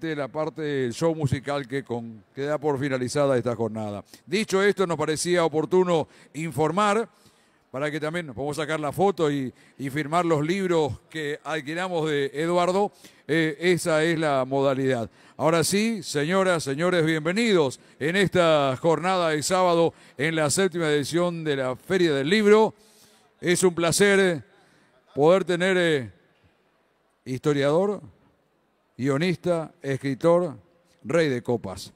finalmente la parte del show musical que da por finalizada esta jornada. Dicho esto, nos parecía oportuno informar para que también nos podamos sacar la foto y firmar los libros que alquilamos de Eduardo. Esa es la modalidad. Ahora sí, señoras, señores, bienvenidos en esta jornada de sábado en la 7ª edición de la Feria del Libro. Es un placer poder tener historiador, guionista, escritor, rey de copas.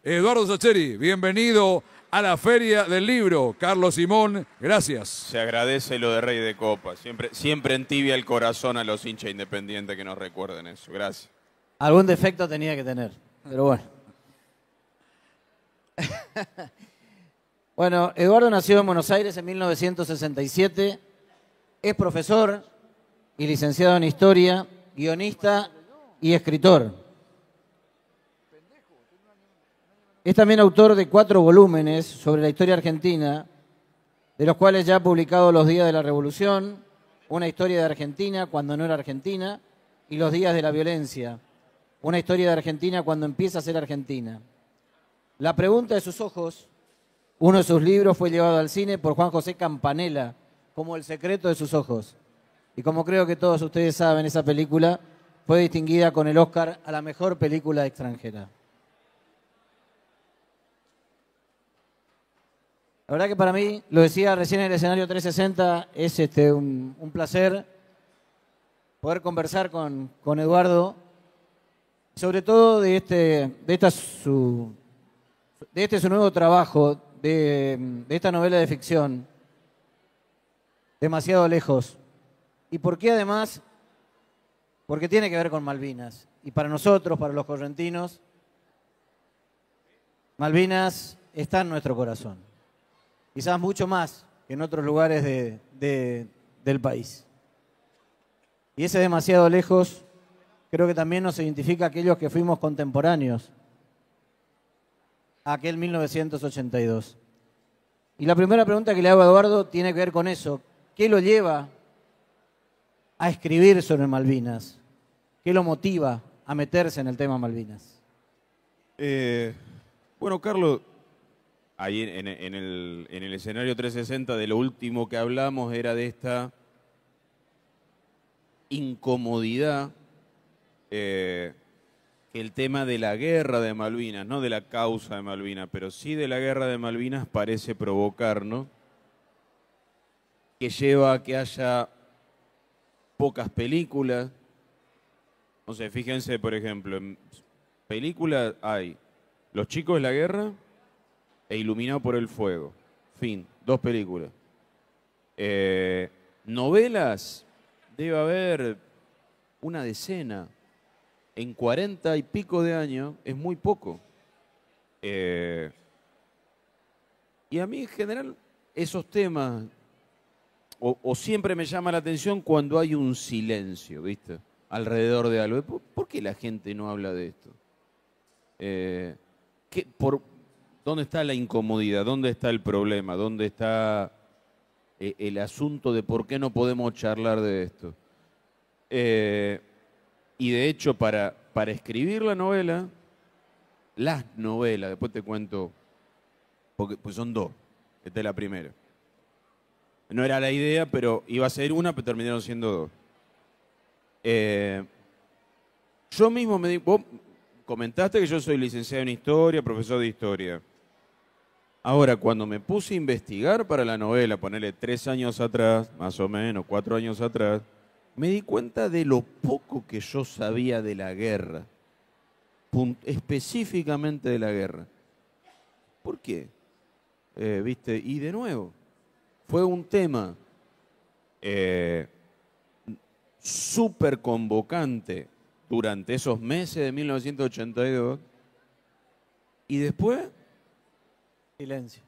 Eduardo Sacheri, bienvenido a la Feria del Libro. Carlos Simón, gracias. Se agradece lo de rey de copas. Siempre entibia el corazón a los hinchas independientes que nos recuerden eso. Gracias. Algún defecto tenía que tener, pero bueno. Bueno, Eduardo nació en Buenos Aires en 1967. Es profesor y licenciado en Historia, guionista y escritor. Es también autor de 4 volúmenes sobre la historia argentina, de los cuales ya ha publicado Los días de la Revolución, Una historia de Argentina cuando no era Argentina, y Los días de la violencia, una historia de Argentina cuando empieza a ser Argentina. La pregunta de sus ojos, uno de sus libros, fue llevado al cine por Juan José Campanella como El secreto de sus ojos. Y como creo que todos ustedes saben, esa película fue distinguida con el Oscar a la mejor película extranjera. La verdad que para mí, lo decía recién en el escenario 360, es un placer poder conversar con Eduardo, sobre todo de su nuevo trabajo, de esta novela de ficción, Demasiado lejos. ¿Y por qué además? Porque tiene que ver con Malvinas. Y para nosotros, para los correntinos, Malvinas está en nuestro corazón. Quizás mucho más que en otros lugares del país. Y ese demasiado lejos creo que también nos identifica a aquellos que fuimos contemporáneos a aquel 1982. Y la primera pregunta que le hago a Eduardo tiene que ver con eso. ¿Qué lo lleva a escribir sobre Malvinas? ¿Qué lo motiva a meterse en el tema Malvinas? Bueno, Carlos, ahí en el escenario 360 de lo último que hablamos era de esta incomodidad que el tema de la guerra de Malvinas, no de la causa de Malvinas, pero sí de la guerra de Malvinas parece provocar, ¿no? Que lleva a que haya pocas películas. No sé, fíjense, por ejemplo, en películas hay Los chicos de la guerra e Iluminado por el fuego. Fin, 2 películas. Novelas, debe haber una decena. En 40 y pico de años es muy poco. Y a mí en general esos temas o siempre me llama la atención cuando hay un silencio, ¿viste? Alrededor de algo. ¿Por qué la gente no habla de esto? ¿Dónde está la incomodidad? ¿Dónde está el problema? ¿Dónde está el asunto de por qué no podemos charlar de esto? Y de hecho, para escribir la novela, las novelas, después te cuento, porque pues son 2, esta es la primera. No era la idea, pero iba a ser una, pero terminaron siendo 2. Yo mismo vos comentaste que yo soy licenciado en Historia, profesor de Historia. Ahora, cuando me puse a investigar para la novela, ponerle 3 años atrás, más o menos, 4 años atrás, me di cuenta de lo poco que yo sabía de la guerra, específicamente de la guerra. ¿Por qué? ¿Viste? Y de nuevo, fue un tema súper convocante durante esos meses de 1982 y después Silencio.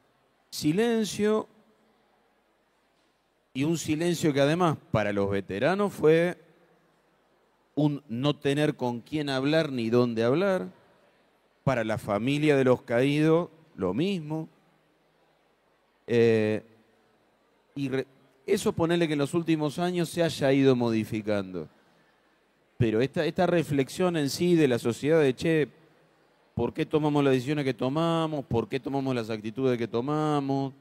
Silencio. Y un silencio que además para los veteranos fue un no tener con quién hablar ni dónde hablar. Para la familia de los caídos, lo mismo. Eso ponerle que en los últimos años se haya ido modificando. Pero esta reflexión en sí de la sociedad de, che, ¿por qué tomamos las decisiones que tomamos? ¿Por qué tomamos las actitudes que tomamos?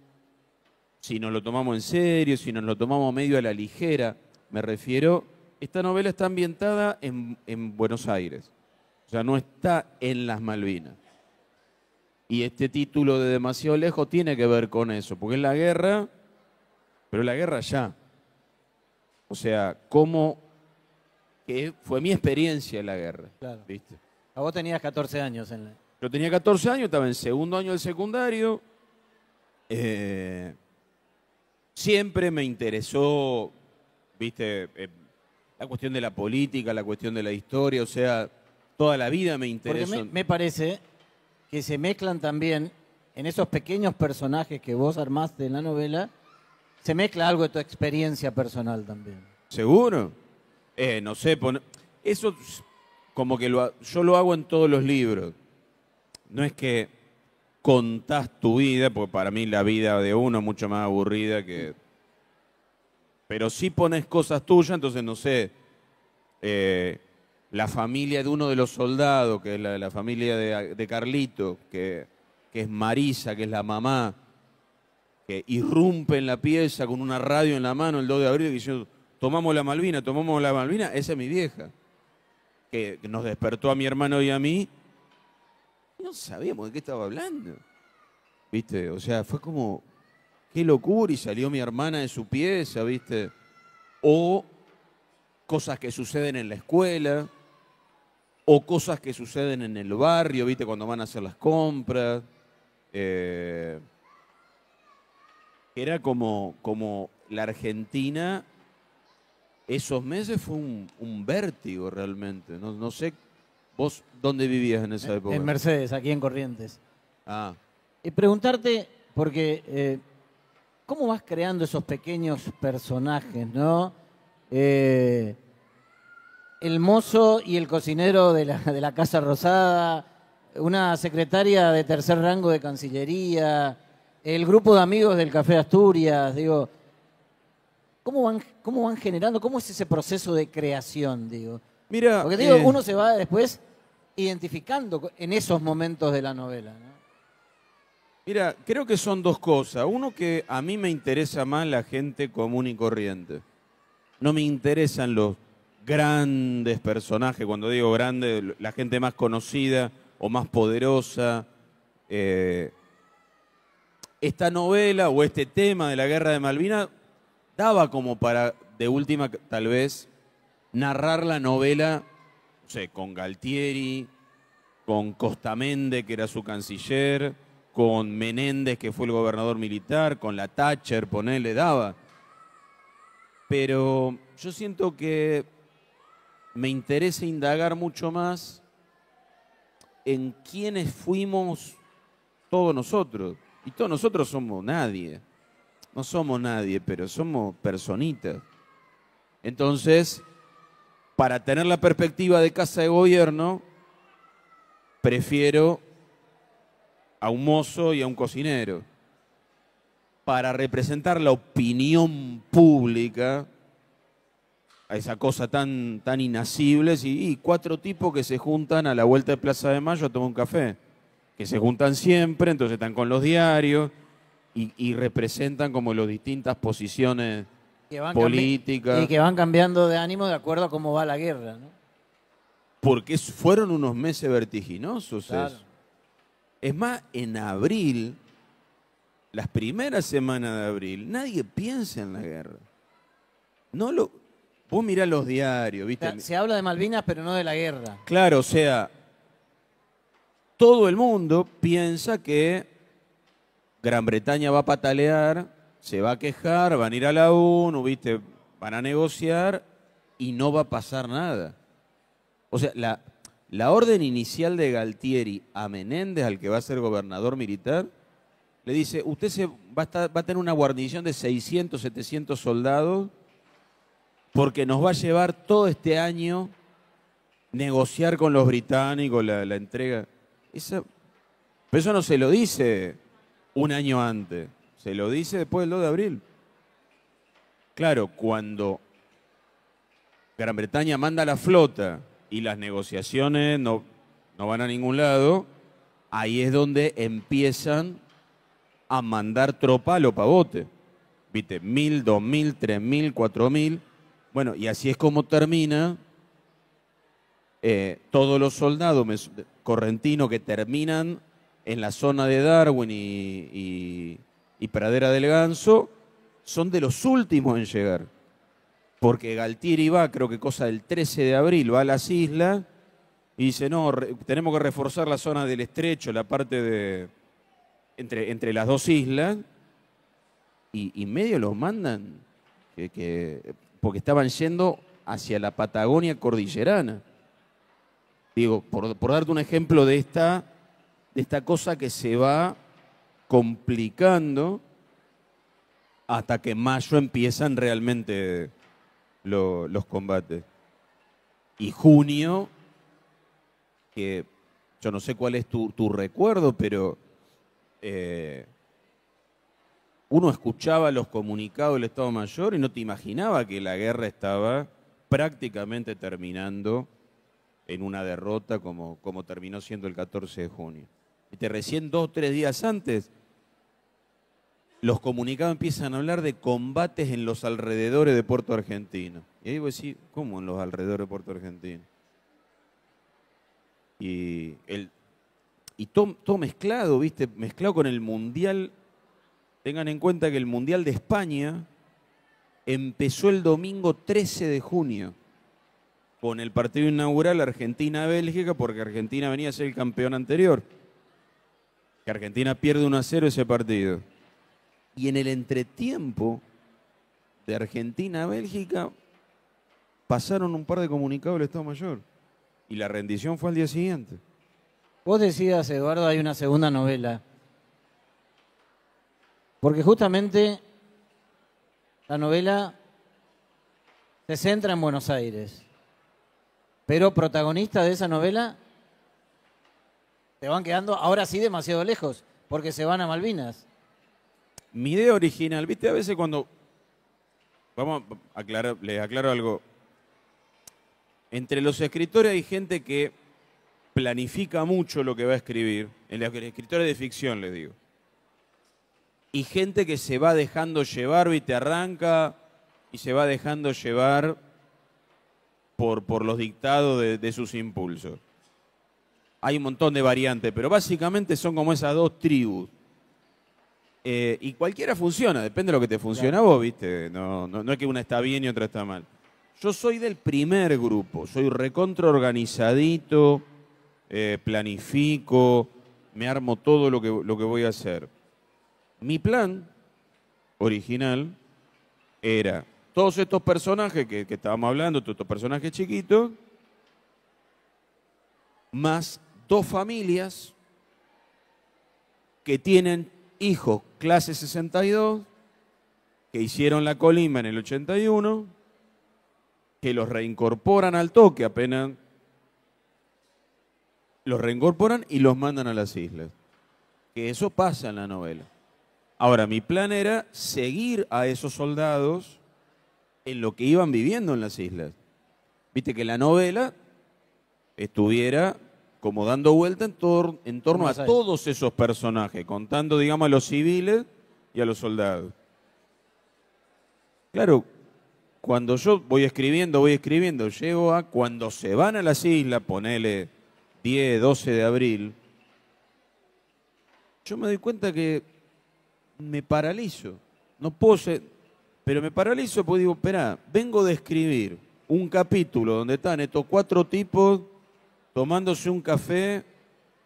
Si nos lo tomamos en serio, si nos lo tomamos medio a la ligera. Me refiero, esta novela está ambientada en Buenos Aires. O sea, no está en las Malvinas. Y este título de Demasiado Lejos tiene que ver con eso, porque es la guerra, pero la guerra ya. O sea, cómo que fue mi experiencia en la guerra. Claro. ¿Viste? A vos tenías 14 años en la... Yo tenía 14 años, estaba en segundo año del secundario. Siempre me interesó, ¿viste? La cuestión de la política, la cuestión de la historia, o sea, toda la vida me interesó. Porque me parece que se mezclan también en esos pequeños personajes que vos armaste en la novela, se mezcla algo de tu experiencia personal también. ¿Seguro? No sé, eso como que yo lo hago en todos los libros. No es que contás tu vida, porque para mí la vida de uno es mucho más aburrida que... Pero sí pones cosas tuyas, entonces no sé, la familia de uno de los soldados, que es la familia de Carlito, que es Marisa, que es la mamá, que irrumpe en la pieza con una radio en la mano el 2 de abril diciendo, tomamos la Malvina, esa es mi vieja, que nos despertó a mi hermano y a mí, y no sabíamos de qué estaba hablando, ¿viste? O sea, fue como, qué locura, y salió mi hermana de su pieza, ¿viste? O cosas que suceden en la escuela, o cosas que suceden en el barrio, ¿viste? Cuando van a hacer las compras. Era como la Argentina, esos meses fue un vértigo realmente. No sé, vos, ¿dónde vivías en esa época? En Mercedes, aquí en Corrientes. Ah, Y preguntarte, porque ¿cómo vas creando esos pequeños personajes, no? El mozo y el cocinero de la Casa Rosada, una secretaria de tercer rango de Cancillería, el grupo de amigos del Café Asturias, digo, ¿cómo van generando? ¿Cómo es ese proceso de creación, digo? mira, Porque digo, uno se va después identificando en esos momentos de la novela, ¿no? mira, creo que son dos cosas. Uno, que a mí me interesa más la gente común y corriente. No me interesan los grandes personajes. Cuando digo grande, la gente más conocida o más poderosa. Esta novela o este tema de la guerra de Malvinas daba como para, de última, tal vez, narrar la novela, no sé, con Galtieri, con Costamende, que era su canciller, con Menéndez, que fue el gobernador militar, con la Thatcher, ponele, daba. Pero yo siento que me interesa indagar mucho más en quiénes fuimos todos nosotros. Y todos nosotros somos nadie. No somos nadie, pero somos personitas. Entonces, para tener la perspectiva de casa de gobierno, prefiero a un mozo y a un cocinero. Para representar la opinión pública, a esa cosa tan inasible, y cuatro tipos que se juntan a la vuelta de Plaza de Mayo a tomar un café, que se juntan siempre, entonces están con los diarios y representan como las distintas posiciones políticas. Y que van cambiando de ánimo de acuerdo a cómo va la guerra, ¿no? Porque fueron unos meses vertiginosos. Claro. Eso. Es más, en abril, las primeras semanas de abril, nadie piensa en la guerra. Vos mirá los diarios, ¿viste? Se habla de Malvinas, pero no de la guerra. Claro, o sea, todo el mundo piensa que Gran Bretaña va a patalear, se va a quejar, van a ir a la ONU, ¿viste? Van a negociar y no va a pasar nada. O sea, la orden inicial de Galtieri a Menéndez, al que va a ser gobernador militar, le dice, usted va a tener una guarnición de 600, 700 soldados porque nos va a llevar todo este año negociar con los británicos la entrega. Pero eso no se lo dice un año antes, se lo dice después del 2 de abril. Claro, cuando Gran Bretaña manda la flota y las negociaciones no van a ningún lado, ahí es donde empiezan a mandar tropa a lo pavote. ¿Viste? 1.000, 2.000, 3.000, 4.000. Bueno, y así es como termina todos los soldados correntinos que terminan en la zona de Darwin y Pradera del Ganso, son de los últimos en llegar. Porque Galtieri va, creo que cosa del 13 de abril, va a las islas y dice, no, tenemos que reforzar la zona del estrecho, la parte de entre las dos islas, y medio los mandan, porque estaban yendo hacia la Patagonia cordillerana. Digo, por darte un ejemplo de esta cosa que se va complicando hasta que en mayo empiezan realmente los combates. Y junio, que yo no sé cuál es tu recuerdo, pero uno escuchaba los comunicados del Estado Mayor y no te imaginaba que la guerra estaba prácticamente terminando en una derrota como terminó siendo el 14 de junio. Recién 2 o 3 días antes, los comunicados empiezan a hablar de combates en los alrededores de Puerto Argentino. Y ahí voy a decir, ¿cómo en los alrededores de Puerto Argentino? Y todo mezclado, ¿viste? Mezclado con el Mundial. Tengan en cuenta que el Mundial de España empezó el domingo 13 de junio con el partido inaugural Argentina-Bélgica, porque Argentina venía a ser el campeón anterior. Que Argentina pierde 1-0 ese partido. Y en el entretiempo de Argentina-Bélgica pasaron un par de comunicados del Estado Mayor. Y la rendición fue al día siguiente. Vos decías, Eduardo, hay una segunda novela. Porque justamente la novela se centra en Buenos Aires. Pero protagonistas de esa novela se van quedando ahora sí demasiado lejos, porque se van a Malvinas. Mi idea original, viste, a veces cuando... Vamos a aclarar, les aclaro algo. Entre los escritores hay gente que planifica mucho lo que va a escribir. En los escritores de ficción, les digo. Y gente que se va dejando llevar, viste, arranca y se va dejando llevar por los dictados de sus impulsos. Hay un montón de variantes, pero básicamente son como esas dos tribus. Y cualquiera funciona, depende de lo que te funciona a vos, ¿viste? No es que una está bien y otra está mal. Yo soy del primer grupo, soy recontra organizadito, planifico, me armo todo lo que voy a hacer. Mi plan original era todos estos personajes que estábamos hablando, todos estos personajes chiquitos, más 2 familias que tienen hijos clase 62, que hicieron la colimba en el 81, que los reincorporan al toque apenas, los reincorporan y los mandan a las islas. Que eso pasa en la novela. Ahora, mi plan era seguir a esos soldados en lo que iban viviendo en las islas. Viste que la novela estuviera como dando vuelta en torno a todos esos personajes, contando, digamos, a los civiles y a los soldados. Claro, cuando yo voy escribiendo, llego a cuando se van a las islas, ponele 10, 12 de abril, yo me doy cuenta que me paralizo. No puedo ser, pero me paralizo porque digo, espera, vengo de escribir un capítulo donde están estos 4 tipos tomándose un café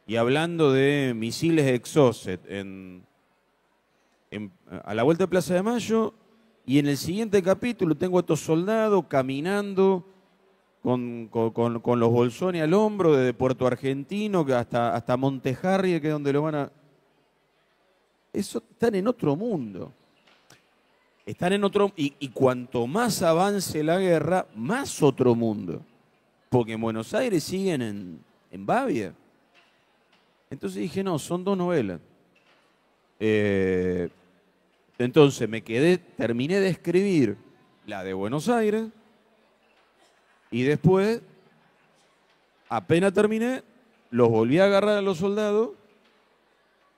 y hablando de misiles Exocet a la vuelta de Plaza de Mayo, y en el siguiente capítulo tengo a estos soldados caminando con los bolsones al hombro desde Puerto Argentino hasta Montejarri, que es donde lo van a... Eso, están en otro mundo. Están en otro... Y cuanto más avance la guerra, más otro mundo. Porque en Buenos Aires siguen en Bavia. Entonces dije, no, son 2 novelas. Entonces terminé de escribir la de Buenos Aires Y después, apenas terminé, los volví a agarrar a los soldados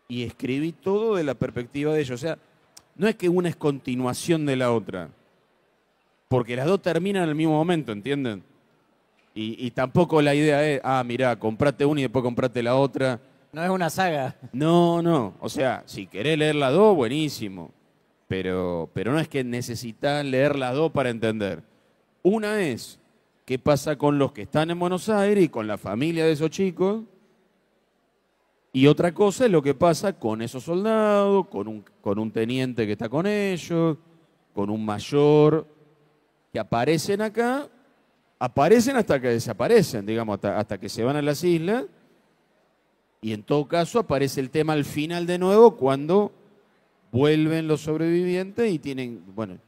y escribí todo de la perspectiva de ellos. O sea, no es que una es continuación de la otra, porque las dos terminan en el mismo momento, ¿entienden? Y tampoco la idea es, mirá, comprate una y después comprate la otra. No es una saga. No, no. O sea, si querés leer las dos, buenísimo. Pero no es que necesitas leer las dos para entender. Una es qué pasa con los que están en Buenos Aires y con la familia de esos chicos. Y otra cosa es lo que pasa con esos soldados, con un teniente que está con ellos, con un mayor, que aparecen acá, aparecen hasta que desaparecen, digamos, hasta que se van a las islas. Y en todo caso aparece el tema al final de nuevo cuando vuelven los sobrevivientes y tienen, bueno,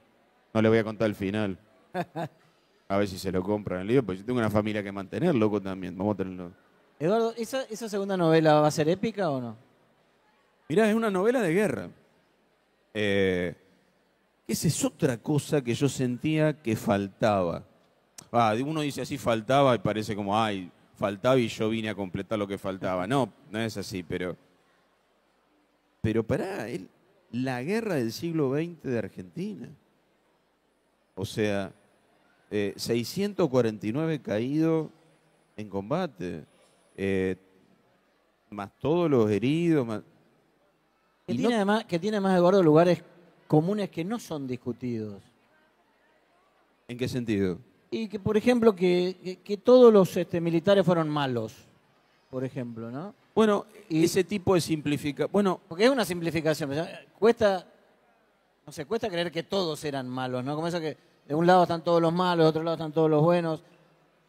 no le voy a contar el final. A ver si se lo compran el libro, porque yo tengo una familia que mantener, loco, también. Vamos a tenerlo. Eduardo, ¿esa segunda novela va a ser épica o no? Mirá, es una novela de guerra. Esa es otra cosa que yo sentía que faltaba. Uno dice así faltaba y parece como, faltaba y yo vine a completar lo que faltaba. No, no es así, pero pará, la guerra del siglo XX de Argentina. O sea, 649 caídos en combate, más todos los heridos. Que tiene además, Eduardo, lugares comunes que no son discutidos. ¿En qué sentido? Y que, por ejemplo, que todos los militares fueron malos, por ejemplo, ¿no? Bueno, ese tipo de simplificación. Bueno, porque es una simplificación. Cuesta creer que todos eran malos, ¿no? Como eso que de un lado están todos los malos, de otro lado están todos los buenos.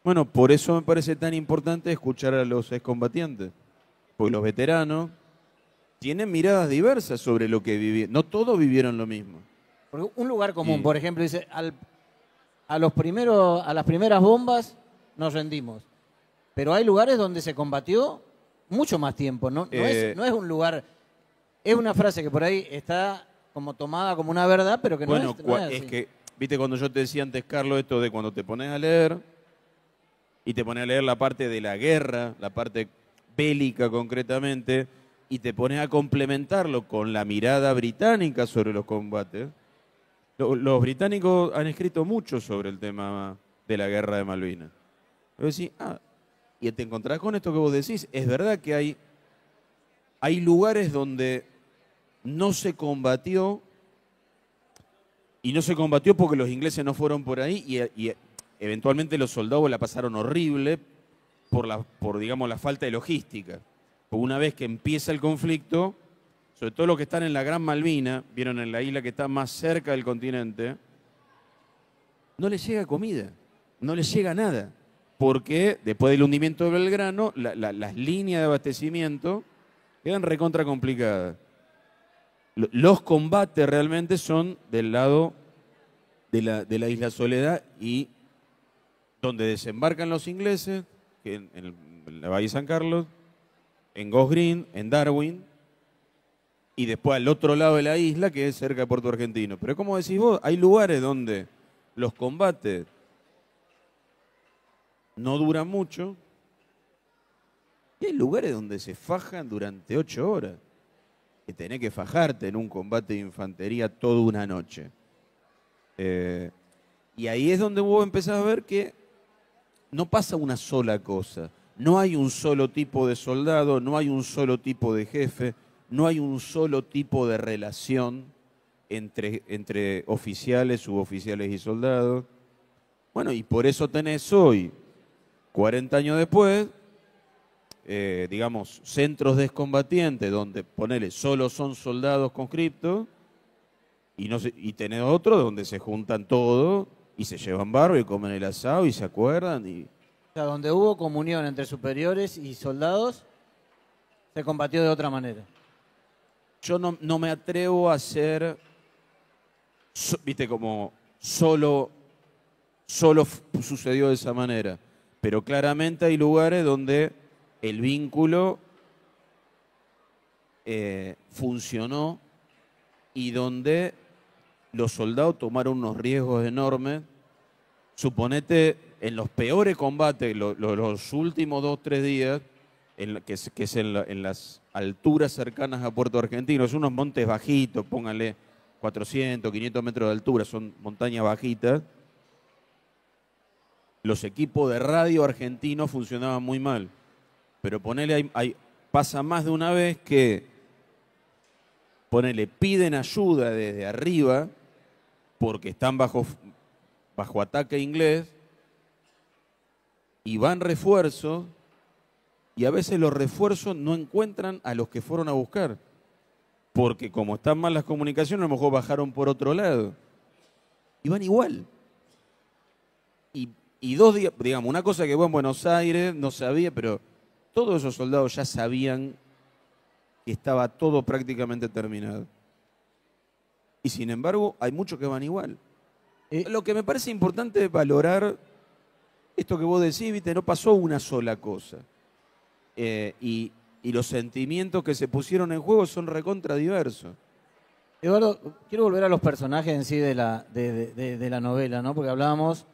Bueno, por eso me parece tan importante escuchar a los excombatientes. Porque los veteranos tienen miradas diversas sobre lo que vivieron. No todos vivieron lo mismo. Porque un lugar común, por ejemplo, dice, a las primeras bombas nos rendimos. Pero hay lugares donde se combatió mucho más tiempo. No es un lugar... Es una frase que por ahí está como tomada como una verdad, pero que no es así. Es que, viste, cuando yo te decía antes, Carlos, esto de cuando te pones a leer, y te pones a leer la parte de la guerra, la parte bélica concretamente, y te pones a complementarlo con la mirada británica sobre los combates. Los británicos han escrito mucho sobre el tema de la guerra de Malvinas. Vos decís, y te encontrás con esto que vos decís. Es verdad que hay lugares donde no se combatió, y no se combatió porque los ingleses no fueron por ahí, y eventualmente los soldados la pasaron horrible por digamos, la falta de logística. Porque una vez que empieza el conflicto, sobre todo los que están en la Gran Malvina, vieron en la isla que está más cerca del continente, no les llega comida, no les llega nada. Porque después del hundimiento de Belgrano, las líneas de abastecimiento quedan recontra complicadas. Los combates realmente son del lado de la Isla Soledad y donde desembarcan los ingleses, que en la Bahía San Carlos, en Ghost Green, en Darwin, y después al otro lado de la isla, que es cerca de Puerto Argentino. Pero como decís vos, hay lugares donde los combates no duran mucho, y hay lugares donde se fajan durante 8 horas. Que tenés que fajarte en un combate de infantería toda una noche. Y ahí es donde vos empezás a ver que no pasa una sola cosa. No hay un solo tipo de soldado, no hay un solo tipo de jefe, no hay un solo tipo de relación entre oficiales, suboficiales y soldados. Bueno, y por eso tenés hoy, 40 años después, digamos, centros de excombatientes donde, ponele, solo son soldados conscriptos y tenés otros donde se juntan todos y se llevan barro y comen el asado y se acuerdan. O sea, donde hubo comunión entre superiores y soldados, se combatió de otra manera. Yo no me atrevo a hacer, viste, como solo sucedió de esa manera, pero claramente hay lugares donde el vínculo funcionó y donde los soldados tomaron unos riesgos enormes, suponete, en los peores combates, los últimos 2, 3 días, que es en las alturas cercanas a Puerto Argentino, es unos montes bajitos, pónganle 400, 500 metros de altura, son montañas bajitas. Los equipos de radio argentinos funcionaban muy mal. Pero ponele, pasa más de una vez que, ponele, piden ayuda desde arriba porque están bajo ataque inglés y van refuerzos y a veces los refuerzos no encuentran a los que fueron a buscar. Porque como están mal las comunicaciones, a lo mejor bajaron por otro lado. Y van igual. Y 2 días, digamos, una cosa que fue en Buenos Aires, no sabía, pero todos esos soldados ya sabían que estaba todo prácticamente terminado. Y sin embargo, hay muchos que van igual. Lo que me parece importante es valorar esto que vos decís, viste, no pasó una sola cosa. Y los sentimientos que se pusieron en juego son recontra diversos. Eduardo, quiero volver a los personajes en sí de la novela, ¿no? Porque hablábamos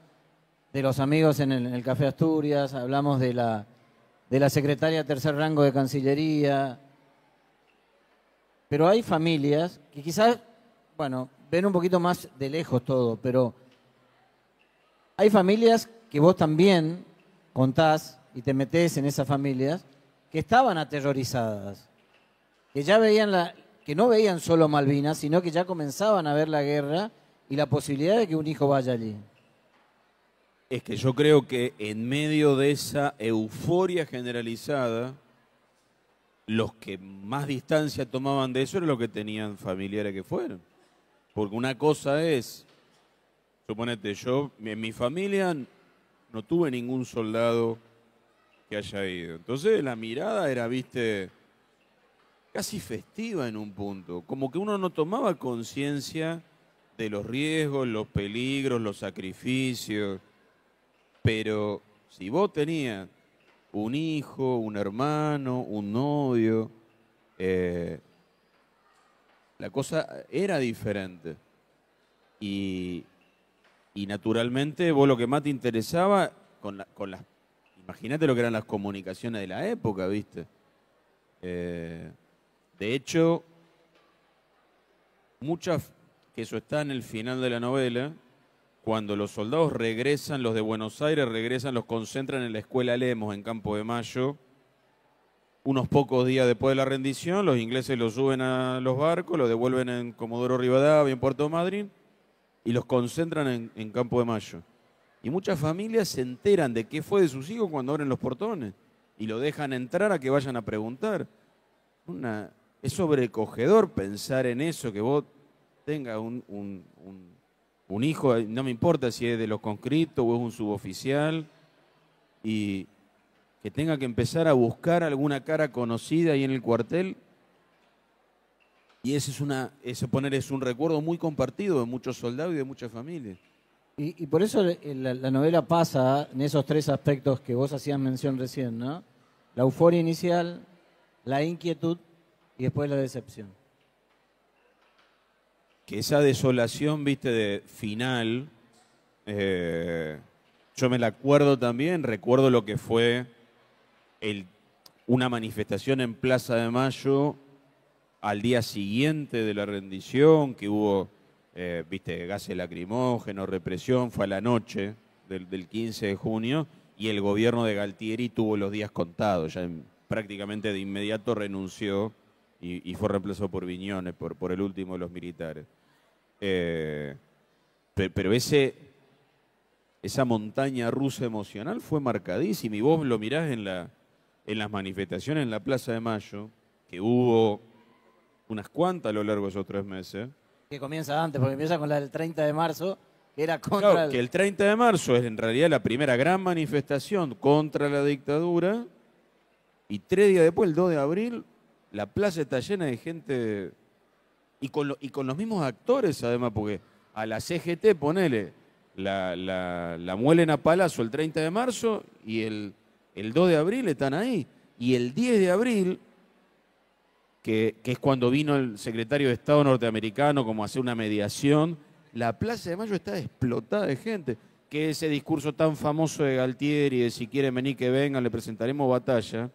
de los amigos en el Café Asturias, hablamos de la secretaria de 3er rango de Cancillería, pero hay familias que quizás, bueno, ven un poquito más de lejos todo, pero hay familias que vos también contás y te metés en esas familias que estaban aterrorizadas, que ya veían que no veían solo Malvinas, sino que ya comenzaban a ver la guerra y la posibilidad de que un hijo vaya allí. Es que yo creo que en medio de esa euforia generalizada, los que más distancia tomaban de eso eran los que tenían familiares que fueron. Porque una cosa es, suponete, yo en mi familia no tuve ningún soldado que haya ido. Entonces la mirada era, viste, casi festiva en un punto. Como que uno no tomaba conciencia de los riesgos, los peligros, los sacrificios. Pero si vos tenías un hijo, un hermano, un novio, la cosa era diferente. Y naturalmente vos lo que más te interesaba imagínate lo que eran las comunicaciones de la época, ¿viste? De hecho, que eso está en el final de la novela, cuando los soldados regresan, los de Buenos Aires regresan, los concentran en la Escuela Lemos, en Campo de Mayo. Unos pocos días después de la rendición, los ingleses los suben a los barcos, los devuelven en Comodoro Rivadavia, en Puerto Madryn, y los concentran en Campo de Mayo. Y muchas familias se enteran de qué fue de sus hijos cuando abren los portones y lo dejan entrar a que vayan a preguntar. Es sobrecogedor pensar en eso, que vos tengas un hijo, no me importa si es de los conscriptos o es un suboficial, y que tenga que empezar a buscar alguna cara conocida ahí en el cuartel. Y ese es un recuerdo muy compartido de muchos soldados y de muchas familias. Y por eso la novela pasa en esos 3 aspectos que vos hacías mención recién, ¿no? La euforia inicial, la inquietud y después la decepción. Que esa desolación, viste, de final, yo me la acuerdo también, recuerdo lo que fue una manifestación en Plaza de Mayo al día siguiente de la rendición, que hubo, viste, gases lacrimógenos, represión, fue a la noche del 15 de junio, y el gobierno de Galtieri tuvo los días contados, ya prácticamente de inmediato renunció y fue reemplazado por Viñones, por el último de los militares. Pero esa montaña rusa emocional fue marcadísima, y vos lo mirás en las manifestaciones en la Plaza de Mayo, que hubo unas cuantas a lo largo de esos 3 meses. Que comienza antes, porque empieza con la del 30 de marzo, que era contra... Claro, que el 30 de marzo es en realidad la primera gran manifestación contra la dictadura, y 3 días después, el 2 de abril, la plaza está llena de gente, y con los mismos actores además, porque a la CGT, ponele, la muelen a palazo el 30 de marzo, y el 2 de abril están ahí. Y el 10 de abril, que es cuando vino el secretario de Estado norteamericano como a hacer una mediación, la Plaza de Mayo está explotada de gente, que ese discurso tan famoso de Galtieri, de si quieren venir que vengan, le presentaremos batalla,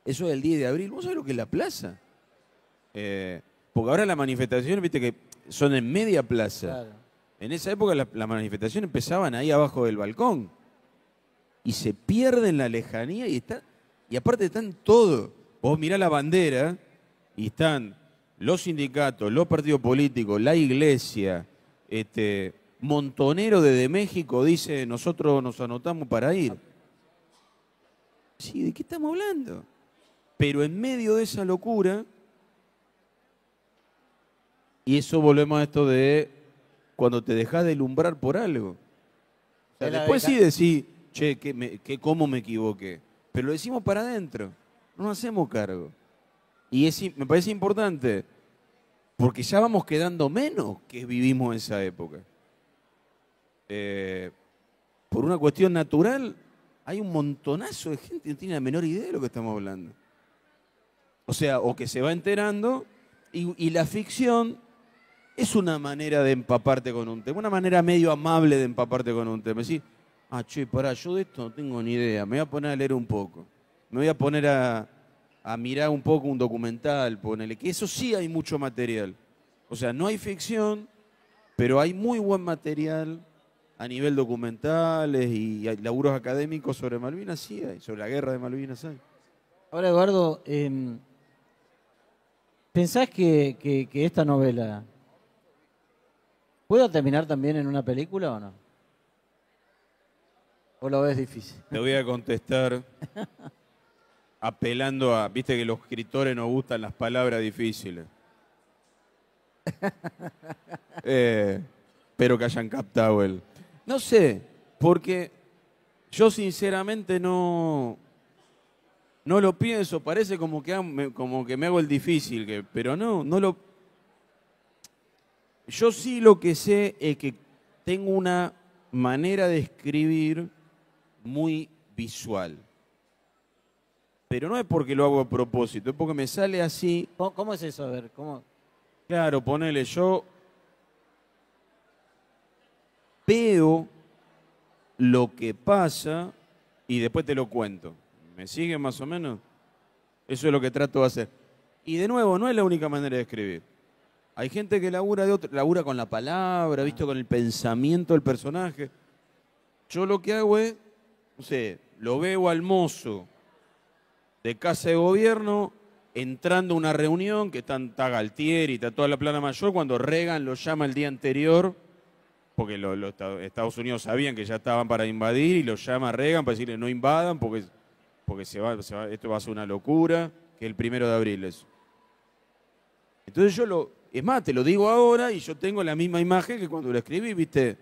eso del 10 de abril, ¿vos sabés lo que es la plaza? Porque ahora las manifestaciones, viste que son en media plaza. Claro. En esa época las manifestaciones empezaban ahí abajo del balcón. Y se pierden la lejanía y aparte están todos. Vos mirás la bandera y están los sindicatos, los partidos políticos, la iglesia, Montonero desde México dice, nosotros nos anotamos para ir. Sí, ¿de qué estamos hablando? Pero en medio de esa locura, y eso volvemos a esto de cuando te dejas de alumbrar por algo. O sea, después sí decís, che, ¿cómo me equivoqué? Pero lo decimos para adentro, no nos hacemos cargo. Y me parece importante, porque ya vamos quedando menos que vivimos esa época. Por una cuestión natural, hay un montonazo de gente que no tiene la menor idea de lo que estamos hablando. O sea, o que se va enterando, y la ficción es una manera de empaparte con un tema, una manera medio amable de empaparte con un tema. Decir, che, pará, yo de esto no tengo ni idea, me voy a poner a leer un poco, me voy a poner a mirar un poco un documental, ponele, que eso sí hay mucho material. O sea, no hay ficción, pero hay muy buen material a nivel documentales y hay laburos académicos sobre Malvinas, sí hay, sobre la guerra de Malvinas hay. Ahora, Eduardo, ¿pensás que esta novela pueda terminar también en una película o no? ¿O lo ves difícil? Te voy a contestar apelando a, viste que los escritores nos gustan las palabras difíciles. Espero que hayan captado el... No sé, porque yo sinceramente no lo pienso, parece como que me hago el difícil, pero no lo... Yo sí lo que sé es que tengo una manera de escribir muy visual. Pero no es porque lo hago a propósito, es porque me sale así. ¿Cómo es eso? A ver, ¿cómo? Claro, ponele, yo veo lo que pasa y después te lo cuento. ¿Me sigue más o menos? Eso es lo que trato de hacer. Y de nuevo, no es la única manera de escribir. Hay gente que labura con la palabra, visto con el pensamiento del personaje. Yo lo que hago es, no sé, lo veo al mozo de Casa de Gobierno entrando a una reunión que está Galtieri, está toda la plana mayor, cuando Reagan lo llama el día anterior, porque los Estados Unidos sabían que ya estaban para invadir, y lo llama Reagan para decirle no invadan, porque esto va a ser una locura, que es el 1 de abril eso. Entonces es más, te lo digo ahora y yo tengo la misma imagen que cuando lo escribí, ¿viste?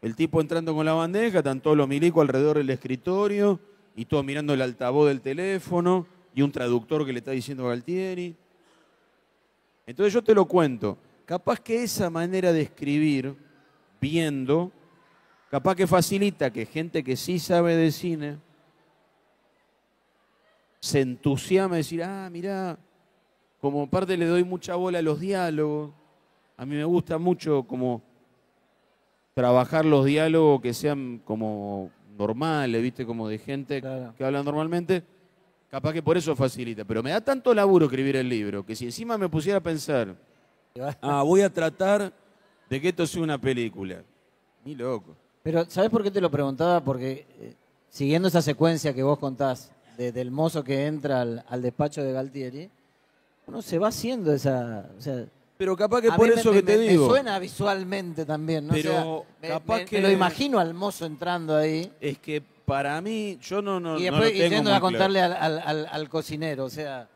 El tipo entrando con la bandeja, están todos los milicos alrededor del escritorio y todos mirando el altavoz del teléfono y un traductor que le está diciendo a Galtieri. Entonces yo te lo cuento. Capaz que esa manera de escribir, viendo, capaz que facilita que gente que sí sabe de cine se entusiasme a decir, mirá, como parte le doy mucha bola a los diálogos. A mí me gusta mucho como trabajar los diálogos que sean como normales, ¿viste? Como de gente Claro. que habla normalmente. Capaz que por eso facilita. Pero me da tanto laburo escribir el libro que si encima me pusiera a pensar, voy a tratar de que esto sea una película. Ni loco. Pero, ¿sabés por qué te lo preguntaba? Porque siguiendo esa secuencia que vos contás del mozo que entra al despacho de Galtieri, uno se va haciendo esa... O sea, Pero capaz que a por mí eso que te digo. Me suena visualmente también, ¿no? Pero O sea, capaz que me lo imagino al mozo entrando ahí. Es que para mí, yo no Y lo después tengo yendo muy a contarle claro. al cocinero, o sea...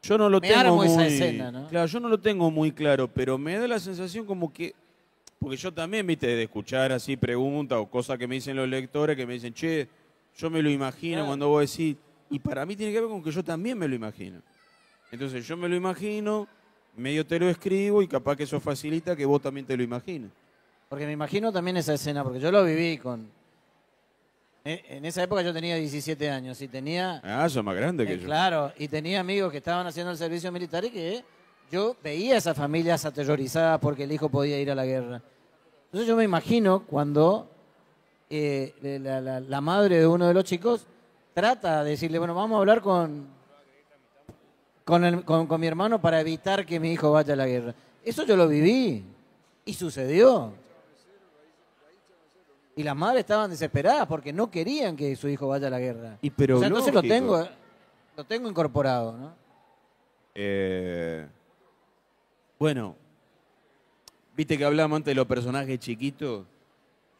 Yo no lo me tengo armo muy... esa escena, ¿no? Claro, yo no lo tengo muy claro, pero me da la sensación como que... Porque yo también, viste, de escuchar así preguntas o cosas que me dicen los lectores, que me dicen, che, yo me lo imagino Claro. cuando vos decís... Y para mí tiene que ver con que yo también me lo imagino. Entonces yo me lo imagino, medio te lo escribo y capaz que eso facilita que vos también te lo imagines. Porque me imagino también esa escena, porque yo lo viví con... En esa época yo tenía 17 años y tenía... Sos más grande que yo. Claro, y tenía amigos que estaban haciendo el servicio militar y que yo veía a esas familias aterrorizadas porque el hijo podía ir a la guerra. Entonces yo me imagino cuando la madre de uno de los chicos trata de decirle, bueno, vamos a hablar con mi hermano para evitar que mi hijo vaya a la guerra. Eso yo lo viví y sucedió. Y las madres estaban desesperadas porque no querían que su hijo vaya a la guerra. Pero o sea, entonces lógico. lo tengo incorporado, ¿no? Bueno, viste que hablamos antes de los personajes chiquitos.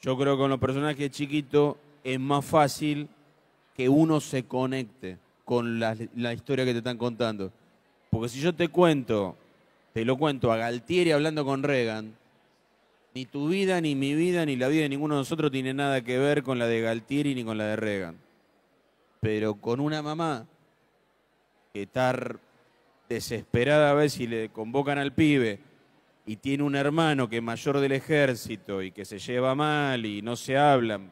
Yo creo que con los personajes chiquitos es más fácil que uno se conecte con la historia que te están contando. Porque si yo te lo cuento a Galtieri hablando con Reagan, ni tu vida, ni mi vida, ni la vida de ninguno de nosotros tiene nada que ver con la de Galtieri ni con la de Reagan. Pero con una mamá que está desesperada a ver si le convocan al pibe y tiene un hermano que es mayor del ejército y que se lleva mal y no se hablan,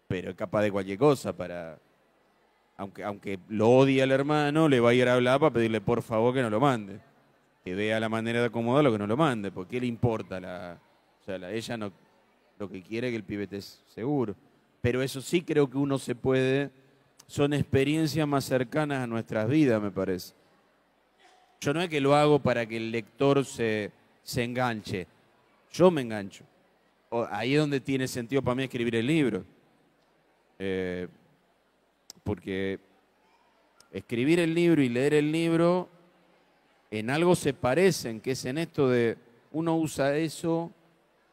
pero es capaz de cualquier cosa para... Aunque lo odia el hermano, le va a ir a hablar para pedirle por favor que no lo mande. Que vea la manera de acomodarlo, que no lo mande. Porque ¿qué le importa? Ella no, lo que quiere es que el pibe esté seguro. Pero eso sí creo que uno se puede... Son experiencias más cercanas a nuestras vidas, me parece. Yo no es que lo hago para que el lector se enganche. Yo me engancho. Ahí es donde tiene sentido para mí escribir el libro. Porque escribir el libro y leer el libro en algo se parecen, que es en esto de uno usa eso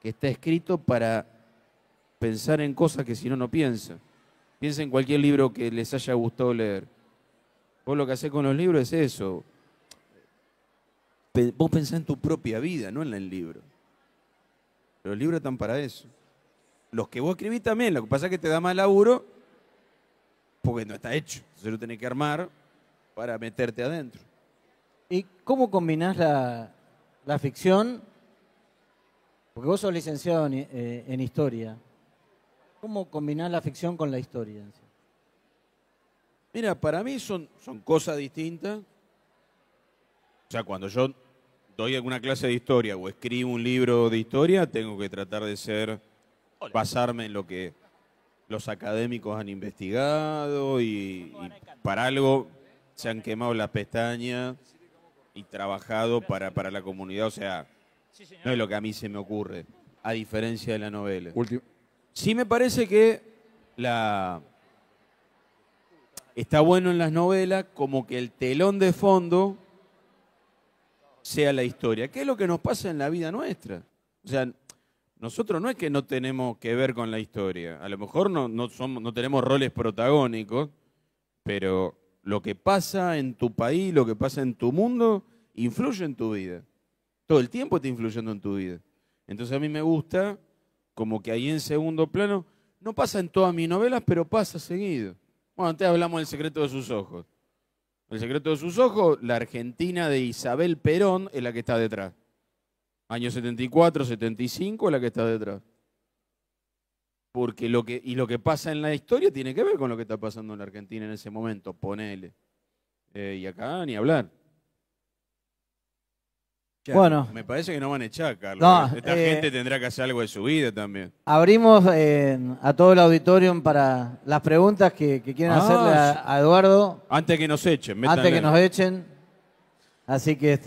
que está escrito para pensar en cosas que si no, no piensa. Piensa en cualquier libro que les haya gustado leer. Vos lo que hacés con los libros es eso. Vos pensás en tu propia vida, no en el libro. Los libros están para eso. Los que vos escribís también, lo que pasa es que te da más laburo porque no está hecho. Entonces lo tenés que armar para meterte adentro. ¿Y cómo combinás la ficción? Porque vos sos licenciado en historia. ¿Cómo combinás la ficción con la historia? Mira, para mí son cosas distintas. O sea, cuando yo doy alguna clase de historia o escribo un libro de historia, tengo que tratar de basarme en lo que los académicos han investigado y para algo se han quemado las pestañas y trabajado para la comunidad. O sea, no es lo que a mí se me ocurre, a diferencia de la novela. Sí me parece que está bueno en las novelas como que el telón de fondo sea la historia. ¿Qué es lo que nos pasa en la vida nuestra? O sea, nosotros no es que no tenemos que ver con la historia. A lo mejor no tenemos roles protagónicos, pero lo que pasa en tu país, lo que pasa en tu mundo, influye en tu vida. Todo el tiempo está influyendo en tu vida. Entonces a mí me gusta como que ahí en segundo plano, no pasa en todas mis novelas, pero pasa seguido. Bueno, antes hablamos del secreto de sus ojos. El secreto de sus ojos, la Argentina de Isabel Perón es la que está detrás. Años 74, 75 es la que está detrás. Porque lo que pasa en la historia tiene que ver con lo que está pasando en la Argentina en ese momento, ponele. Y acá ni hablar. Ya, bueno. Me parece que no van a echar, Carlos. No, esta gente tendrá que hacer algo de su vida también. Abrimos a todo el auditorio para las preguntas que quieren hacerle a Eduardo. Antes que nos echen. Antes que nos echen. Así que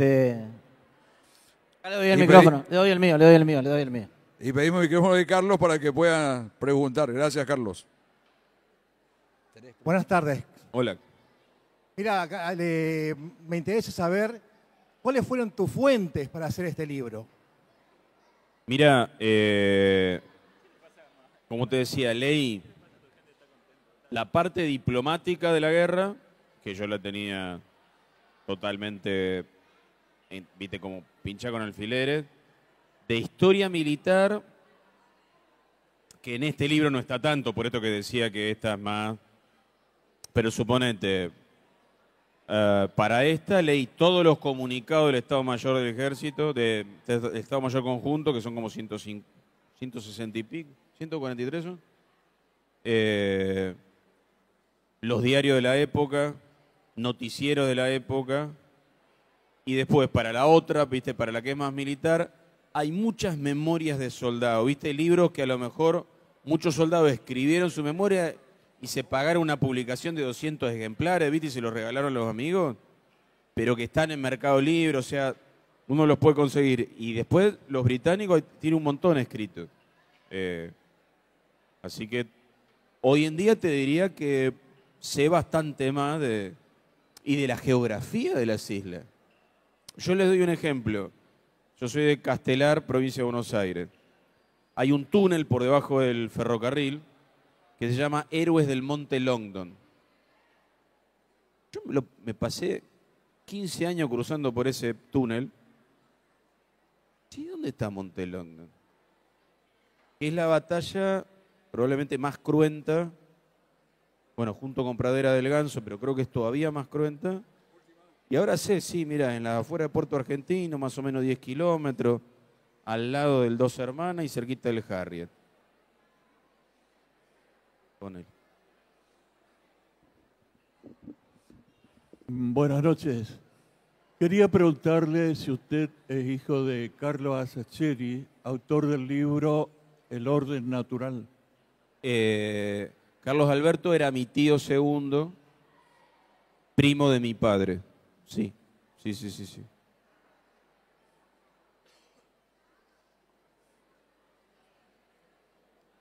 le doy el micrófono. Le doy el mío. Y pedimos el micrófono de Carlos para que pueda preguntar. Gracias, Carlos. Buenas tardes. Hola. Mira, me interesa saber cuáles fueron tus fuentes para hacer este libro. Mira, como te decía, leí la parte diplomática de la guerra, que yo la tenía totalmente, viste, como pincha con alfileres, de historia militar, que en este libro no está tanto, por esto que decía que esta es más, pero suponete, para esta leí todos los comunicados del Estado Mayor del Ejército, del Estado Mayor Conjunto, que son como 160 y pico, 143 son. Los diarios de la época, noticieros de la época, y después para la otra, viste, para la que es más militar, hay muchas memorias de soldados. ¿Viste? Libros que a lo mejor muchos soldados escribieron su memoria y se pagaron una publicación de 200 ejemplares, ¿viste? Y se los regalaron a los amigos, pero que están en Mercado Libre, o sea, uno los puede conseguir. Y después los británicos tienen un montón escrito. Así que hoy en día te diría que sé bastante más y de la geografía de las islas. Yo les doy un ejemplo. Yo soy de Castelar, provincia de Buenos Aires. Hay un túnel por debajo del ferrocarril que se llama Héroes del Monte Longdon. Yo me pasé 15 años cruzando por ese túnel. ¿Sí? ¿Dónde está Monte Longdon? Es la batalla probablemente más cruenta, bueno, junto con Pradera del Ganso, pero creo que es todavía más cruenta. Y ahora sé, sí, mira, en la afuera de Puerto Argentino, más o menos 10 kilómetros, al lado del Dos Hermanas y cerquita del Harriet. Con él. Buenas noches. Quería preguntarle si usted es hijo de Carlo Azaccheri, autor del libro El orden natural. Carlos Alberto era mi tío segundo, primo de mi padre. Sí.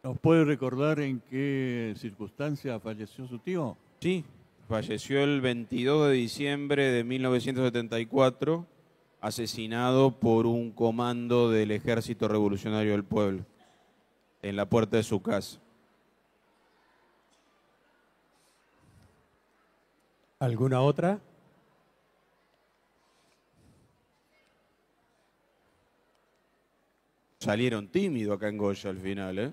¿Nos puede recordar en qué circunstancia falleció su tío? Sí, falleció el 22 de diciembre de 1974, asesinado por un comando del Ejército Revolucionario del Pueblo, en la puerta de su casa. ¿Alguna otra? Salieron tímidos acá en Goya al final, ¿eh?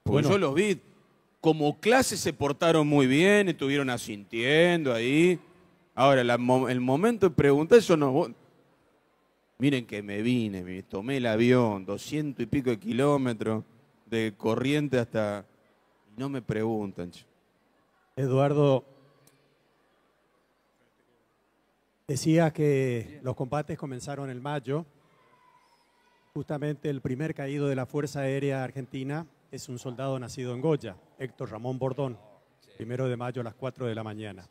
Porque Bueno. yo los vi, como clase se portaron muy bien, estuvieron asintiendo ahí. Ahora, el momento de preguntar, eso no... Miren que me vine, me tomé el avión, 200 y pico de kilómetros, de Corrientes hasta... No me preguntan. Eduardo, decía que los combates comenzaron en mayo. Justamente el primer caído de la Fuerza Aérea Argentina es un soldado nacido en Goya, Héctor Ramón Bordón, 1 de mayo a las 4 de la mañana.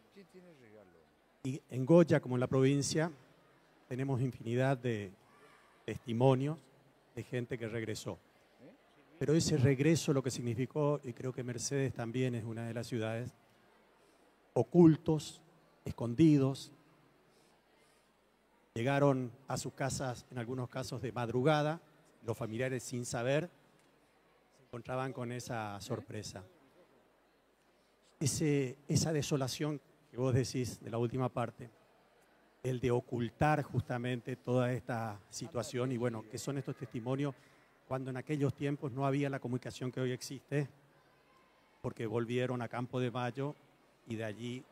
Y en Goya, como en la provincia, tenemos infinidad de testimonios de gente que regresó. Pero ese regreso lo que significó, y creo que Mercedes también es una de las ciudades, ocultos, escondidos, llegaron a sus casas, en algunos casos de madrugada, los familiares sin saber, se encontraban con esa sorpresa. Esa desolación que vos decís de la última parte, el de ocultar justamente toda esta situación, y bueno, que son estos testimonios cuando en aquellos tiempos no había la comunicación que hoy existe, porque volvieron a Campo de Mayo y de allí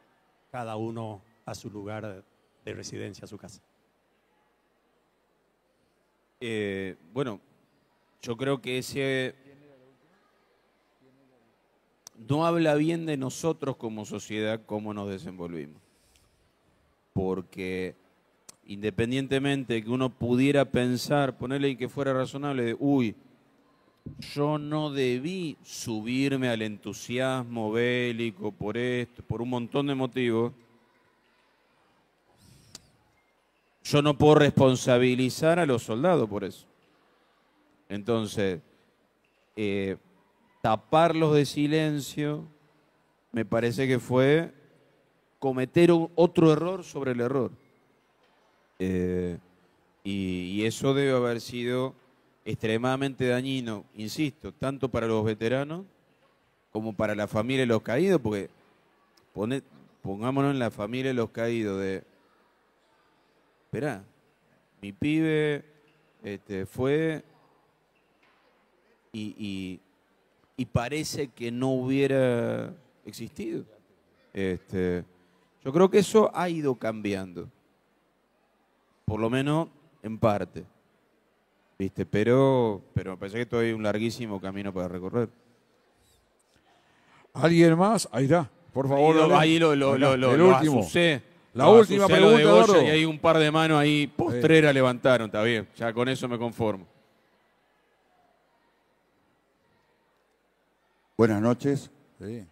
cada uno a su lugar de residencia, a su casa. Bueno, yo creo que ese no habla bien de nosotros como sociedad, cómo nos desenvolvimos. Porque independientemente de que uno pudiera pensar, ponerle que fuera razonable, de, uy, yo no debí subirme al entusiasmo bélico por esto, por un montón de motivos, yo no puedo responsabilizar a los soldados por eso. Entonces, taparlos de silencio me parece que fue cometer otro error sobre el error. Y eso debe haber sido extremadamente dañino, insisto, tanto para los veteranos como para la familia de los caídos, porque pongámonos en la familia de los caídos de... Esperá, mi pibe fue y parece que no hubiera existido. Yo creo que eso ha ido cambiando, por lo menos en parte, ¿viste? Pero me parece que todavía hay un larguísimo camino para recorrer. ¿Alguien más? Ahí está, por favor. Ahí lo el último. asusé. La última Asusé pregunta, de Goya, Eduardo. y hay un par de manos ahí postreras levantaron, está bien, ya con eso me conformo. Buenas noches. Sí.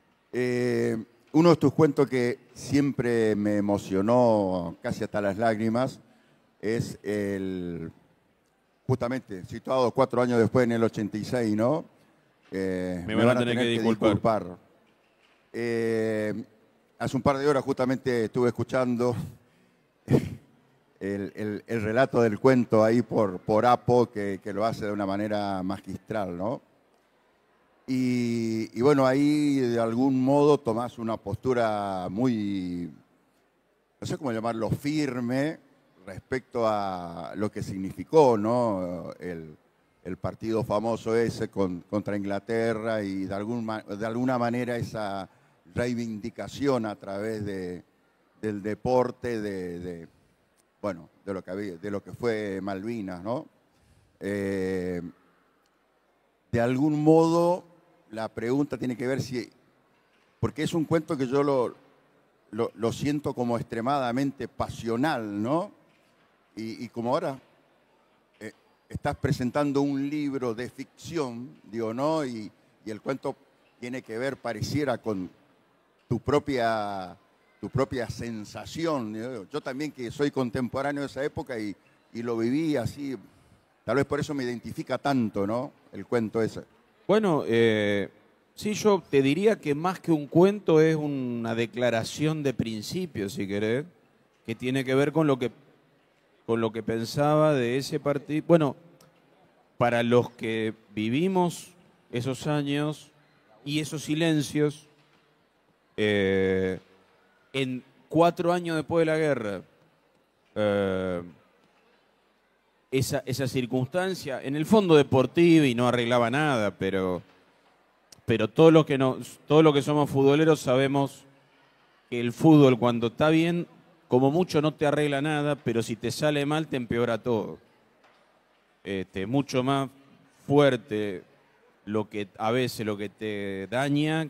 Uno de tus cuentos que siempre me emocionó casi hasta las lágrimas es justamente situado 4 años después en el 86, ¿no? Me van a tener que disculpar. Hace un par de horas justamente estuve escuchando el relato del cuento ahí por Apo, que lo hace de una manera magistral, ¿no? Y bueno, ahí de algún modo tomás una postura muy, no sé cómo llamarlo, firme respecto a lo que significó, ¿no? El partido famoso ese contra Inglaterra y de alguna manera esa reivindicación a través del deporte, bueno, de lo que fue Malvinas, ¿no? De algún modo, la pregunta tiene que ver porque es un cuento que yo lo siento como extremadamente pasional, ¿no? Y como ahora estás presentando un libro de ficción, digo, ¿no? Y el cuento tiene que ver, pareciera, con tu propia sensación. Yo también, que soy contemporáneo de esa época y lo viví así, tal vez por eso me identifica tanto, ¿no? El cuento ese. Bueno, sí, yo te diría que más que un cuento es una declaración de principio, si querés, que tiene que ver con lo que pensaba de ese partido. Bueno, para los que vivimos esos años y esos silencios, en 4 años después de la guerra, esa circunstancia, en el fondo deportiva, y no arreglaba nada, pero todos los que somos futboleros sabemos que el fútbol, cuando está bien, como mucho no te arregla nada, pero si te sale mal te empeora todo. Mucho más fuerte a veces lo que te daña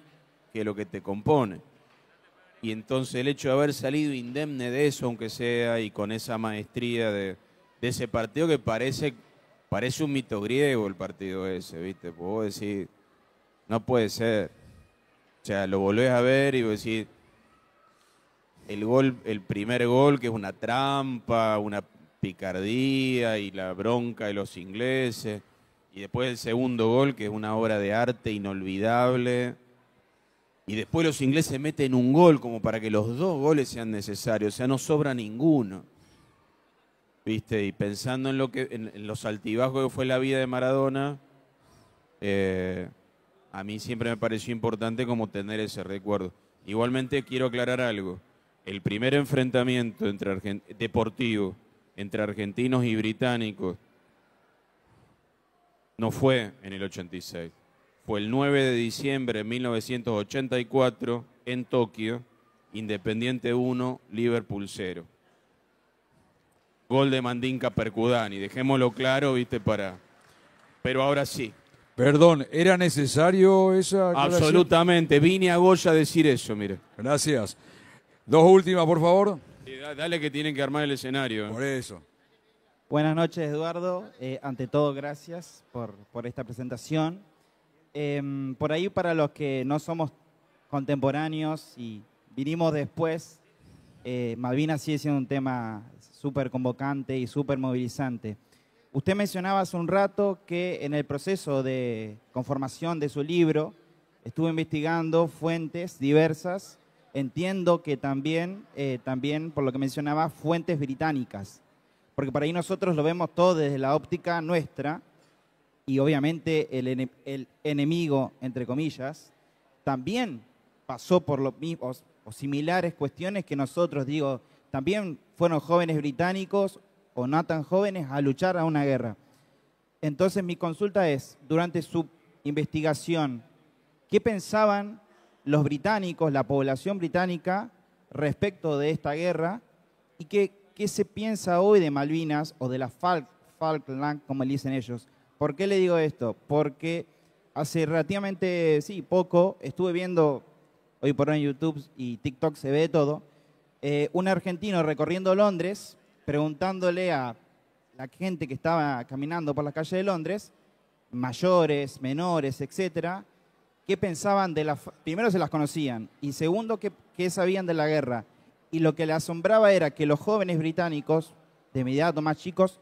que lo que te compone. Y entonces el hecho de haber salido indemne de eso, aunque sea, y con esa maestría de ese partido, que parece un mito griego el partido ese, ¿viste? Pues vos decís, no puede ser. O sea, lo volvés a ver y vos decís, el primer gol, que es una trampa, una picardía y la bronca de los ingleses, y después el segundo gol, que es una obra de arte inolvidable, y después los ingleses meten un gol como para que los 2 goles sean necesarios, o sea, no sobra ninguno, ¿viste? Y pensando en los altibajos que fue la vida de Maradona, a mí siempre me pareció importante como tener ese recuerdo. Igualmente quiero aclarar algo. El primer enfrentamiento deportivo entre argentinos y británicos no fue en el 86. Fue el 9 de diciembre de 1984 en Tokio, Independiente 1, Liverpool 0. Gol de Mandinka Percudani, dejémoslo claro, ¿viste? Pero ahora sí. Perdón, ¿era necesario esa aclaración? Absolutamente, vine a Goya a decir eso, mire. Gracias. 2 últimas, por favor. Sí, dale, que tienen que armar el escenario. Por eso. Buenas noches, Eduardo. Ante todo, gracias por esta presentación. Por ahí, para los que no somos contemporáneos y vinimos después, Malvinas sigue siendo un tema súper convocante y súper movilizante. Usted mencionaba hace un rato que en el proceso de conformación de su libro estuvo investigando fuentes diversas. Entiendo que también, por lo que mencionaba, fuentes británicas, porque por ahí nosotros lo vemos todo desde la óptica nuestra, y obviamente el enemigo, entre comillas, también pasó por los mismos o similares cuestiones que nosotros, digo, también fueron jóvenes británicos o no tan jóvenes a luchar a una guerra. Entonces mi consulta es, durante su investigación, ¿qué pensaban los británicos, la población británica, respecto de esta guerra? ¿Y qué se piensa hoy de Malvinas o de la Falkland, como le dicen ellos? ¿Por qué le digo esto? Porque hace relativamente, poco, estuve viendo, hoy por hoy en YouTube y TikTok se ve todo, un argentino recorriendo Londres, preguntándole a la gente que estaba caminando por las calles de Londres, mayores, menores, etcétera, qué pensaban de la... Primero se las conocían y segundo, qué sabían de la guerra. Y lo que le asombraba era que los jóvenes británicos, de mi edad o más chicos,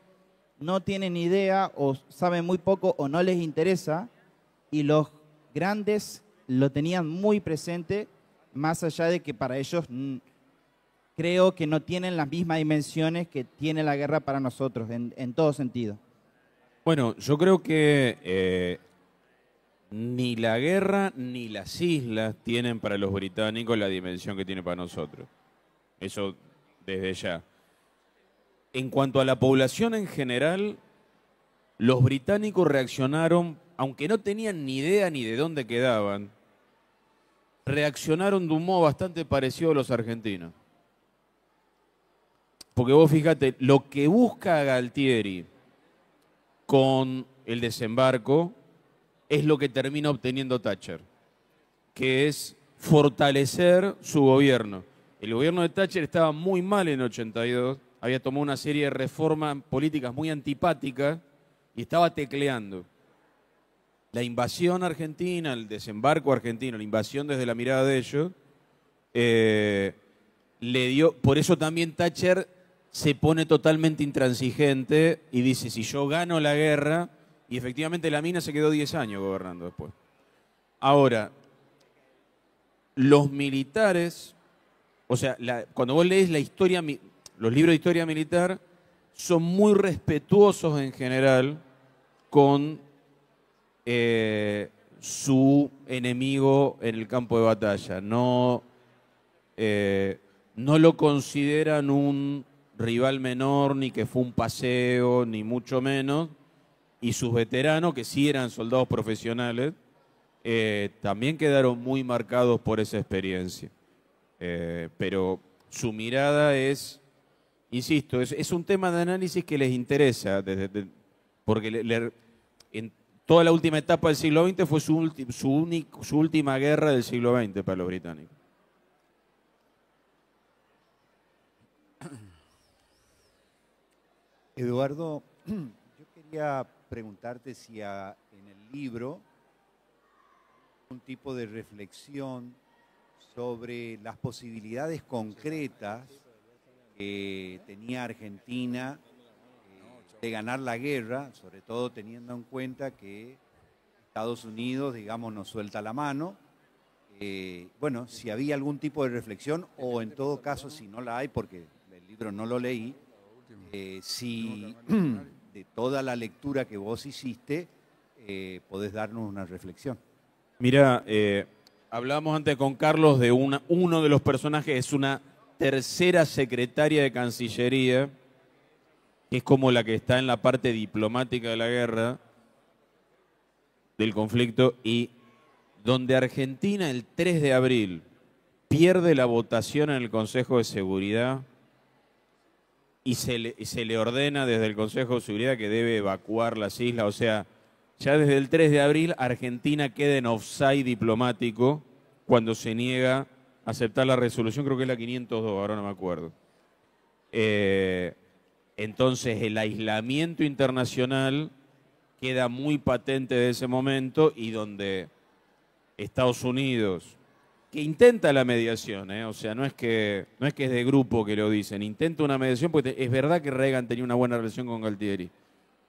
no tienen idea o saben muy poco o no les interesa, y los grandes lo tenían muy presente, más allá de que para ellos creo que no tienen las mismas dimensiones que tiene la guerra para nosotros, en todo sentido. Bueno, yo creo que ni la guerra ni las islas tienen para los británicos la dimensión que tiene para nosotros. Eso desde ya. En cuanto a la población en general, los británicos reaccionaron, aunque no tenían ni idea ni de dónde quedaban, reaccionaron de un modo bastante parecido a los argentinos. Porque vos fíjate, lo que busca Galtieri con el desembarco es lo que termina obteniendo Thatcher, que es fortalecer su gobierno. El gobierno de Thatcher estaba muy mal en 82, había tomado una serie de reformas políticas muy antipáticas y estaba tecleando. La invasión argentina, el desembarco argentino, la invasión desde la mirada de ellos, le dio, por eso también Thatcher se pone totalmente intransigente y dice, si yo gano la guerra, y efectivamente la mina se quedó 10 años gobernando después. Ahora, los militares, o sea, cuando vos lees la historia, los libros de historia militar, son muy respetuosos en general con su enemigo en el campo de batalla. No lo consideran un rival menor, ni que fue un paseo, ni mucho menos. Y sus veteranos, que sí eran soldados profesionales, también quedaron muy marcados por esa experiencia. Pero su mirada es, insisto, es un tema de análisis que les interesa, porque en toda la última etapa del siglo XX fue su última guerra del siglo XX para los británicos. Eduardo, yo quería preguntarte si en el libro un tipo de reflexión sobre las posibilidades concretas que tenía Argentina de ganar la guerra, sobre todo teniendo en cuenta que Estados Unidos, digamos, nos suelta la mano. Bueno, si había algún tipo de reflexión, o en todo caso, si no la hay, porque el libro no lo leí, si de toda la lectura que vos hiciste, podés darnos una reflexión. Mira, hablábamos antes con Carlos de uno de los personajes, es una tercera secretaria de Cancillería, que es como la que está en la parte diplomática de la guerra, del conflicto, y donde Argentina el 3 de abril pierde la votación en el Consejo de Seguridad y se le ordena desde el Consejo de Seguridad que debe evacuar las islas. O sea, ya desde el 3 de abril Argentina queda en offside diplomático cuando se niega a aceptar la resolución, creo que es la 502, ahora no me acuerdo. Entonces el aislamiento internacional queda muy patente de ese momento, y donde Estados Unidos, que intenta la mediación, o sea, no es que es de grupo que lo dicen, intenta una mediación, porque es verdad que Reagan tenía una buena relación con Galtieri,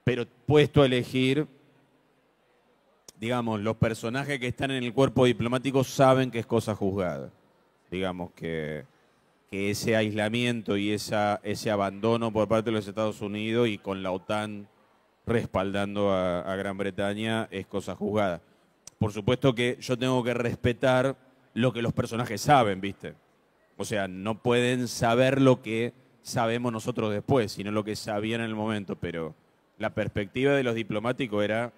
pero puesto a elegir, digamos, los personajes que están en el cuerpo diplomático saben que es cosa juzgada. Digamos que ese aislamiento y ese abandono por parte de los Estados Unidos, y con la OTAN respaldando a Gran Bretaña, es cosa juzgada. Por supuesto que yo tengo que respetar lo que los personajes saben, ¿viste? O sea, no pueden saber lo que sabemos nosotros después, sino lo que sabían en el momento, pero la perspectiva de los diplomáticos era,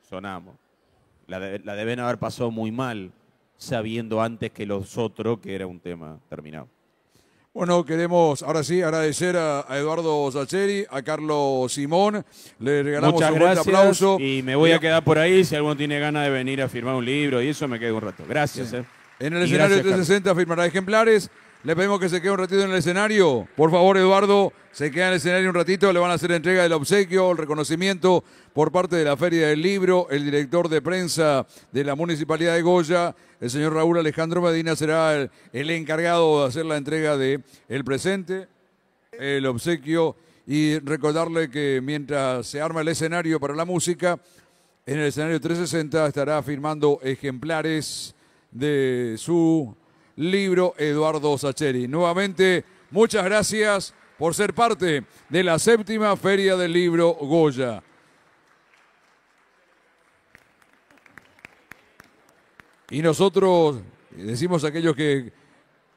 sonamos. La deben haber pasado muy mal, sabiendo antes que los otros que era un tema terminado. Bueno, queremos ahora sí agradecer a Eduardo Sacheri, a Carlos Simón. Le regalamos Muchas un gracias, fuerte aplauso. y me voy a quedar por ahí. Si alguno tiene ganas de venir a firmar un libro y eso, me quedo un rato. Gracias. En el escenario 360 firmará ejemplares. Le pedimos que se quede un ratito en el escenario. Por favor, Eduardo, se queda en el escenario un ratito. Le van a hacer entrega del obsequio, el reconocimiento por parte de la Feria del Libro. El director de prensa de la Municipalidad de Goya, el señor Raúl Alejandro Medina, será el encargado de hacer la entrega del presente, el obsequio. Y recordarle que mientras se arma el escenario para la música, en el escenario 360 estará firmando ejemplares de su libro Eduardo Sacheri. Nuevamente, muchas gracias por ser parte de la 7ª Feria del Libro Goya. Y nosotros decimos a aquellos que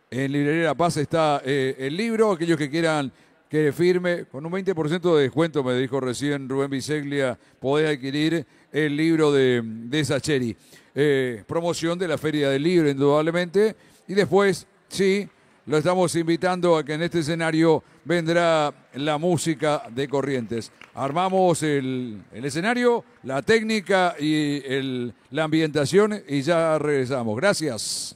en Librería La Paz está el libro, aquellos que quieran que firme, con un 20% de descuento, me dijo recién Rubén Biseglia, podés adquirir el libro de Sacheri. Promoción de la Feria del Libro, indudablemente. Y después, sí, lo estamos invitando a que en este escenario vendrá la música de Corrientes. Armamos el escenario, la técnica y la ambientación y ya regresamos. Gracias.